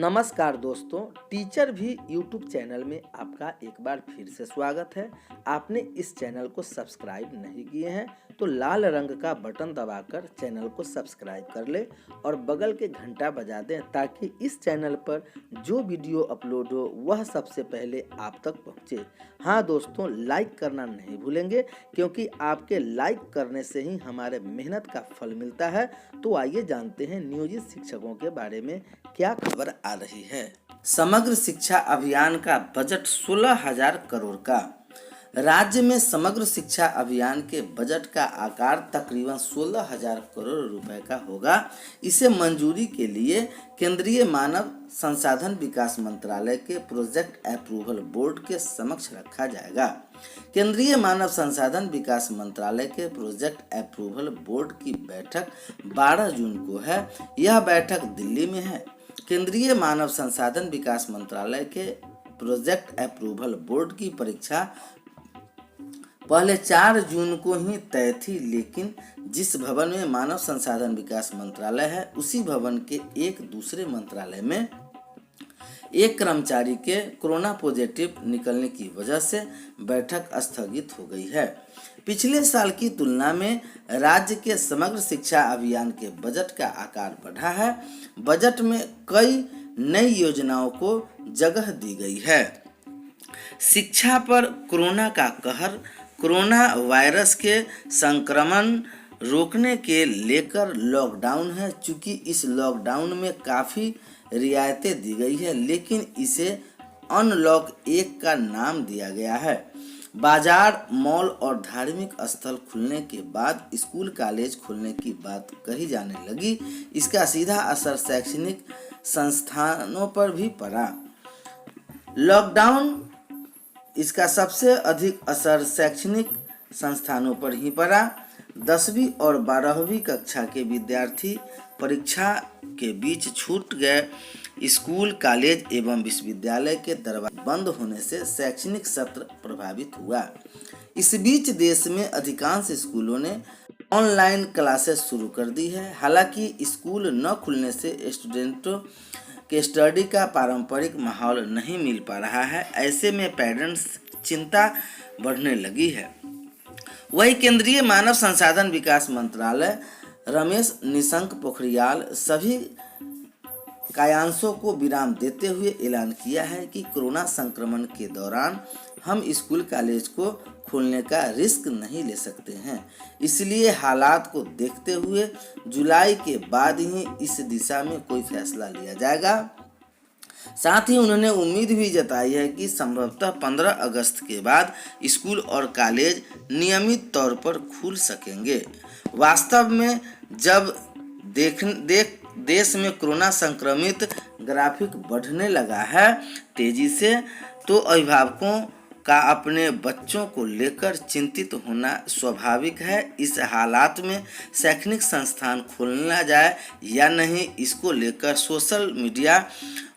नमस्कार दोस्तों, टीचर भी यूट्यूब चैनल में आपका एक बार फिर से स्वागत है। आपने इस चैनल को सब्सक्राइब नहीं किए हैं तो लाल रंग का बटन दबाकर चैनल को सब्सक्राइब कर ले और बगल के घंटा बजा दें ताकि इस चैनल पर जो वीडियो अपलोड हो वह सबसे पहले आप तक पहुंचे। हाँ दोस्तों, लाइक करना नहीं भूलेंगे क्योंकि आपके लाइक करने से ही हमारे मेहनत का फल मिलता है। तो आइए जानते हैं नियोजित शिक्षकों के बारे में क्या खबर आ रही है। समग्र शिक्षा अभियान का बजट 16,000 करोड़ का। राज्य में समग्र शिक्षा अभियान के बजट का आकार तकरीबन 16,000 करोड़ रुपए का होगा। इसे मंजूरी के लिए केंद्रीय मानव संसाधन विकास मंत्रालय के प्रोजेक्ट अप्रूवल बोर्ड के समक्ष रखा जाएगा। केंद्रीय मानव संसाधन विकास मंत्रालय के प्रोजेक्ट अप्रूवल बोर्ड की बैठक 12 जून को है। यह बैठक दिल्ली में है। केंद्रीय मानव संसाधन विकास मंत्रालय के प्रोजेक्ट अप्रूवल बोर्ड की परीक्षा पहले 4 जून को ही तय थी, लेकिन जिस भवन में मानव संसाधन विकास मंत्रालय है उसी भवन के एक दूसरे मंत्रालय में एक कर्मचारी के कोरोना पॉजिटिव निकलने की वजह से बैठक स्थगित हो गई है। पिछले साल की तुलना में राज्य के समग्र शिक्षा अभियान के बजट का आकार बढ़ा है। बजट में कई नई योजनाओं को जगह दी गई है। शिक्षा पर कोरोना का कहर। कोरोना वायरस के संक्रमण रोकने के लेकर लॉकडाउन है। चूंकि इस लॉकडाउन में काफ़ी रियायतें दी गई है, लेकिन इसे अनलॉक 1 का नाम दिया गया है। बाजार, मॉल और धार्मिक स्थल खुलने के बाद स्कूल कॉलेज खुलने की बात कही जाने लगी। इसका सीधा असर शैक्षणिक संस्थानों पर भी पड़ा। लॉकडाउन इसका सबसे अधिक असर शैक्षणिक संस्थानों पर ही पड़ा। 10वीं और 12वीं कक्षा के विद्यार्थी परीक्षा के बीच छूट गए। स्कूल, कॉलेज एवं विश्वविद्यालय के दरवाजे बंद होने से शैक्षणिक सत्र प्रभावित हुआ। इस बीच देश में अधिकांश स्कूलों ने ऑनलाइन क्लासेस शुरू कर दी है। हालांकि स्कूल न खुलने से स्टूडेंटों के स्टडी का पारंपरिक माहौल नहीं मिल पा रहा है। ऐसे में पेरेंट्स चिंता बढ़ने लगी है। वही केंद्रीय मानव संसाधन विकास मंत्रालय रमेश निशंक पोखरियाल सभी कायांशों को विराम देते हुए ऐलान किया है कि कोरोना संक्रमण के दौरान हम स्कूल कॉलेज को खोलने का रिस्क नहीं ले सकते हैं। इसलिए हालात को देखते हुए जुलाई के बाद ही इस दिशा में कोई फैसला लिया जाएगा। साथ ही उन्होंने उम्मीद भी जताई है कि संभवतः 15 अगस्त के बाद स्कूल और कॉलेज नियमित तौर पर खुल सकेंगे। वास्तव में जब देश में कोरोना संक्रमित ग्राफिक बढ़ने लगा है तेजी से, तो अभिभावकों का अपने बच्चों को लेकर चिंतित होना स्वाभाविक है। इस हालात में शैक्षणिक संस्थान खोलना जाए या नहीं, इसको लेकर सोशल मीडिया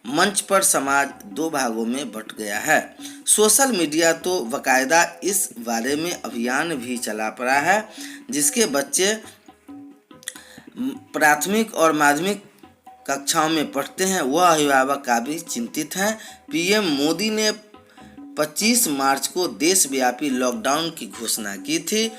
मंच पर समाज 2 भागों में बंट गया है। सोशल मीडिया तो बाकायदा इस बारे में अभियान भी चला पड़ा है। जिसके बच्चे प्राथमिक और माध्यमिक कक्षाओं में पढ़ते हैं वह अभिभावक काफ़ी चिंतित हैं। पीएम मोदी ने 25 मार्च को देशव्यापी लॉकडाउन की घोषणा की थी।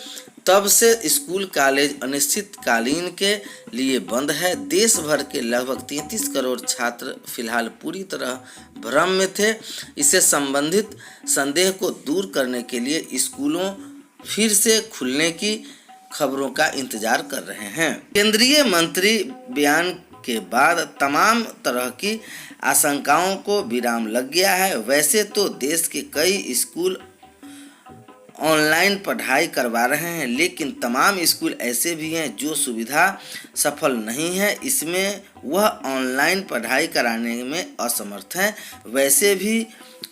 तब से स्कूल कॉलेज अनिश्चितकालीन के लिए बंद है। देश भर के लगभग 33 करोड़ छात्र फिलहाल पूरी तरह भ्रम में थे। इससे संबंधित संदेह को दूर करने के लिए स्कूलों फिर से खुलने की खबरों का इंतजार कर रहे हैं। केंद्रीय मंत्री बयान के बाद तमाम तरह की आशंकाओं को विराम लग गया है। वैसे तो देश के कई स्कूल ऑनलाइन पढ़ाई करवा रहे हैं, लेकिन तमाम स्कूल ऐसे भी हैं जो सुविधा सफल नहीं है। इसमें वह ऑनलाइन पढ़ाई कराने में असमर्थ हैं। वैसे भी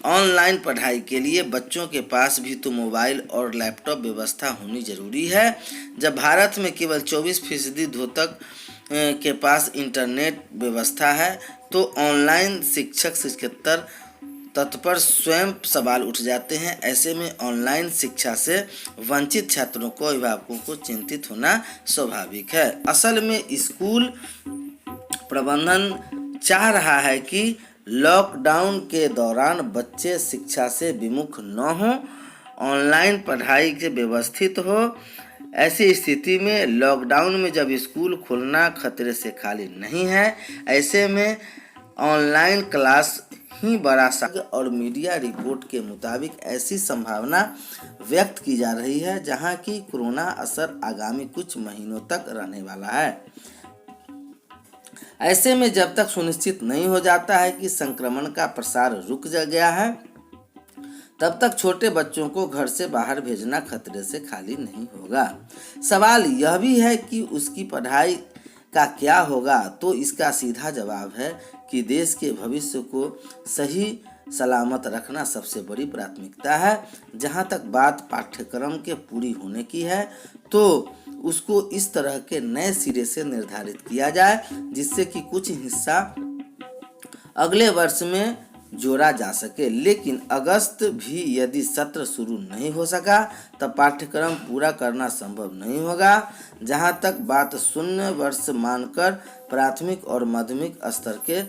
ऑनलाइन पढ़ाई के लिए बच्चों के पास भी तो मोबाइल और लैपटॉप व्यवस्था होनी जरूरी है। जब भारत में केवल 24% धोतक के पास इंटरनेट व्यवस्था है तो ऑनलाइन शिक्षकेतर तत्पर स्वयं सवाल उठ जाते हैं। ऐसे में ऑनलाइन शिक्षा से वंचित छात्रों को, अभिभावकों को चिंतित होना स्वाभाविक है। असल में स्कूल प्रबंधन चाह रहा है कि लॉकडाउन के दौरान बच्चे शिक्षा से विमुख न हों, ऑनलाइन पढ़ाई से व्यवस्थित हो। ऐसी स्थिति में लॉकडाउन में जब स्कूल खुलना खतरे से खाली नहीं है, ऐसे में ऑनलाइन क्लास ही बड़ा और मीडिया रिपोर्ट के मुताबिक ऐसी संभावना व्यक्त की जा रही है जहां की कोरोना असर आगामी कुछ महीनों तक रहने वाला है। ऐसे में जब तक सुनिश्चित नहीं हो जाता है कि संक्रमण का प्रसार रुक गया है, तब तक छोटे बच्चों को घर से बाहर भेजना खतरे से खाली नहीं होगा। सवाल यह भी है कि उसकी पढ़ाई का क्या होगा, तो इसका सीधा जवाब है कि देश के भविष्य को सही सलामत रखना सबसे बड़ी प्राथमिकता है। जहां तक बात पाठ्यक्रम के पूरी होने की है, तो उसको इस तरह के नए सिरे से निर्धारित किया जाए जिससे कि कुछ हिस्सा अगले वर्ष में जोड़ा जा सके। लेकिन अगस्त भी यदि सत्र शुरू नहीं हो सका तब पाठ्यक्रम पूरा करना संभव नहीं होगा। जहां तक बात शून्य वर्ष मानकर प्राथमिक और माध्यमिक स्तर के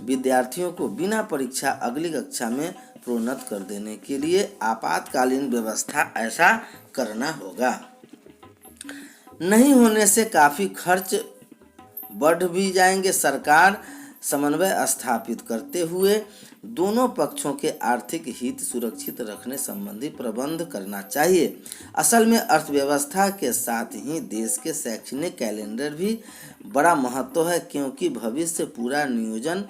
विद्यार्थियों को बिना परीक्षा अगली कक्षा में प्रोन्नत कर देने के लिए आपातकालीन व्यवस्था ऐसा करना होगा। नहीं होने से काफ़ी खर्च बढ़ भी जाएंगे। सरकार समन्वय स्थापित करते हुए दोनों पक्षों के आर्थिक हित सुरक्षित रखने संबंधी प्रबंध करना चाहिए। असल में अर्थव्यवस्था के साथ ही देश के शैक्षणिक कैलेंडर भी बड़ा महत्व है, क्योंकि भविष्य पूरा नियोजन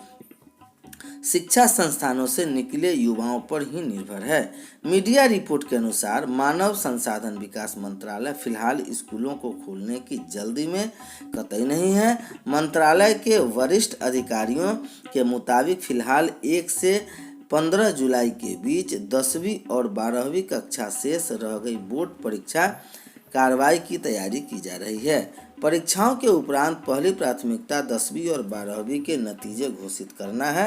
शिक्षा संस्थानों से निकले युवाओं पर ही निर्भर है। मीडिया रिपोर्ट के अनुसार मानव संसाधन विकास मंत्रालय फिलहाल स्कूलों को खोलने की जल्दी में कतई नहीं है। मंत्रालय के वरिष्ठ अधिकारियों के मुताबिक फिलहाल 1 से 15 जुलाई के बीच 10वीं और 12वीं कक्षा शेष रह गई बोर्ड परीक्षा कार्रवाई की तैयारी की जा रही है। परीक्षाओं के उपरांत पहली प्राथमिकता 10वीं और 12वीं के नतीजे घोषित करना है।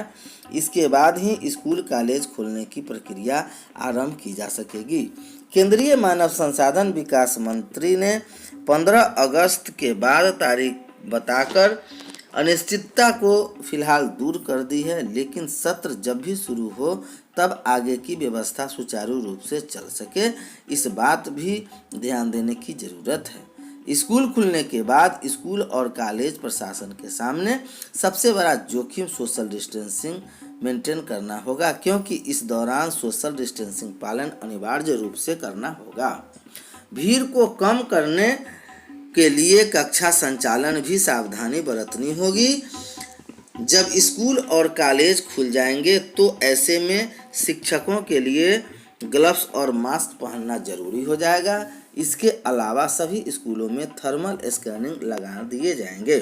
इसके बाद ही स्कूल कॉलेज खोलने की प्रक्रिया आरंभ की जा सकेगी। केंद्रीय मानव संसाधन विकास मंत्री ने 15 अगस्त के बाद तारीख बताकर अनिश्चितता को फिलहाल दूर कर दी है, लेकिन सत्र जब भी शुरू हो तब आगे की व्यवस्था सुचारू रूप से चल सके, इस बात भी ध्यान देने की जरूरत है। स्कूल खुलने के बाद स्कूल और कॉलेज प्रशासन के सामने सबसे बड़ा जोखिम सोशल डिस्टेंसिंग मेंटेन करना होगा, क्योंकि इस दौरान सोशल डिस्टेंसिंग पालन अनिवार्य रूप से करना होगा। भीड़ को कम करने के लिए कक्षा संचालन भी सावधानी बरतनी होगी। जब स्कूल और कॉलेज खुल जाएंगे तो ऐसे में शिक्षकों के लिए ग्लव्स और मास्क पहनना जरूरी हो जाएगा। इसके अलावा सभी स्कूलों में थर्मल स्कैनिंग लगा दिए जाएंगे।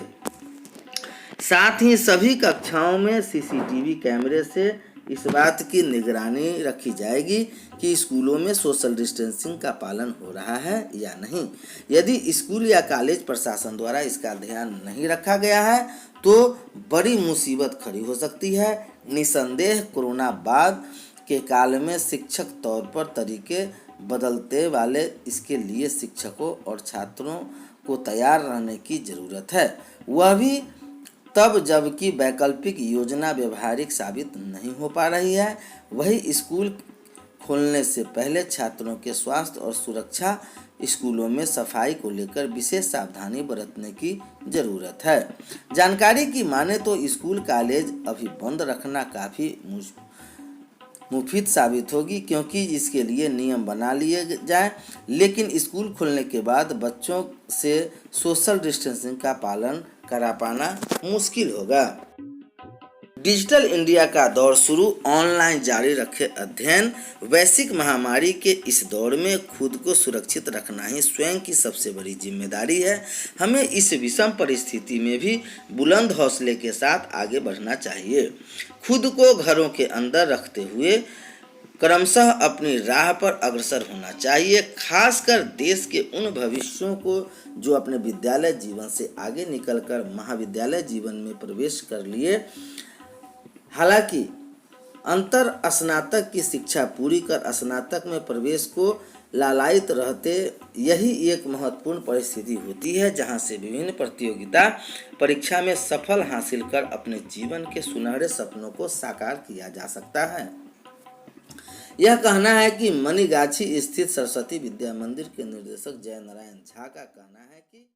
साथ ही सभी कक्षाओं में सीसीटीवी कैमरे से इस बात की निगरानी रखी जाएगी कि स्कूलों में सोशल डिस्टेंसिंग का पालन हो रहा है या नहीं। यदि स्कूल या कॉलेज प्रशासन द्वारा इसका ध्यान नहीं रखा गया है तो बड़ी मुसीबत खड़ी हो सकती है। निसंदेह कोरोना बाद के काल में शिक्षक तौर पर तरीके बदलते वाले, इसके लिए शिक्षकों और छात्रों को तैयार रहने की ज़रूरत है, वह भी तब जबकि वैकल्पिक योजना व्यवहारिक साबित नहीं हो पा रही है। वही स्कूल खोलने से पहले छात्रों के स्वास्थ्य और सुरक्षा, स्कूलों में सफाई को लेकर विशेष सावधानी बरतने की ज़रूरत है। जानकारी की माने तो स्कूल कॉलेज अभी बंद रखना काफ़ी मुफीद साबित होगी, क्योंकि इसके लिए नियम बना लिए जाएं, लेकिन स्कूल खुलने के बाद बच्चों से सोशल डिस्टेंसिंग का पालन करा पाना मुश्किल होगा। डिजिटल इंडिया का दौर शुरू, ऑनलाइन जारी रखे अध्ययन। वैश्विक महामारी के इस दौर में खुद को सुरक्षित रखना ही स्वयं की सबसे बड़ी जिम्मेदारी है। हमें इस विषम परिस्थिति में भी बुलंद हौसले के साथ आगे बढ़ना चाहिए। खुद को घरों के अंदर रखते हुए क्रमशः अपनी राह पर अग्रसर होना चाहिए। खासकर देश के उन भविष्यों को जो अपने विद्यालय जीवन से आगे निकलकर महाविद्यालय जीवन में प्रवेश कर लिए। हालांकि अंतर स्नातक की शिक्षा पूरी कर स्नातक में प्रवेश को लालायित रहते, यही एक महत्वपूर्ण परिस्थिति होती है जहां से विभिन्न प्रतियोगिता परीक्षा में सफल हासिल कर अपने जीवन के सुनहरे सपनों को साकार किया जा सकता है। यह कहना है कि मनीगाछी स्थित सरस्वती विद्या मंदिर के निर्देशक जय नारायण झा का कहना है कि